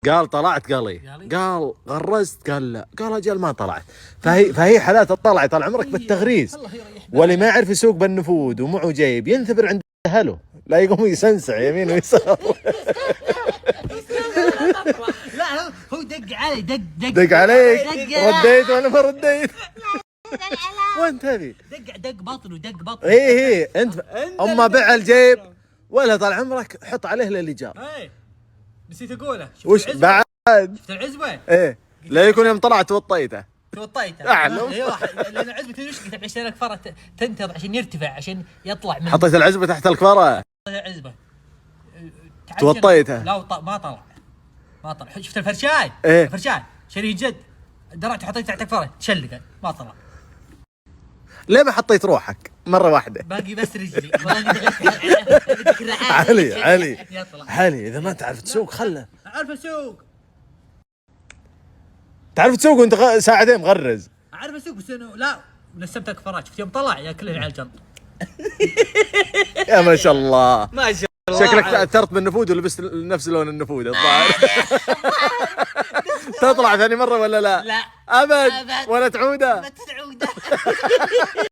قال طلعت، قال ايه؟ قال غرزت، قال لا، قال اجل ما طلعت. فهي حالات الطلع طال عمرك بالتغريز. واللي ما يعرف يسوق بالنفود ومعه جيب ينثبر عند اهله، لا يقوم يسنسع يمين ويسار. لا هو دق علي، دق عليك، رديت ولا ما رديت؟ وانت هذي دق بطن ودق بطن. ايه انت اما بع الجيب ولا طال عمرك حط عليه اللي جار. ايه نسيت اقوله. وش بعد؟ شفت العزبه؟ ايه لا يكون يوم طلعت توطيته. اعلم. لان العزبه وش قلت 20 كفره تنتظر عشان يرتفع، عشان يطلع من حطيت العزبه تحت الكفره. العزبه توطيته. لا ما طلع. شفت الفرشاي؟ ايه الفرشاي شريه جد، درعت وحطيت تحت الكفره تشلق ما طلع. ليه ما حطيت روحك مرة واحدة؟ باقي بس رجلي. علي إذا ما تعرف تسوق خله. أعرف أسوق. تعرف تسوق وأنت ساعتين مغرز. أعرف أسوق بس إنه لا نسمت الكفرات. شفت يوم طلع ياكلني على الجنط. يا ما شاء الله. ما شاء الله. شكلك تأثرت بالنفود ولبست نفس لون النفود الظاهر. تطلع ثاني مرة ولا لا؟ لا أبد ولا تعوده. ما تعوده.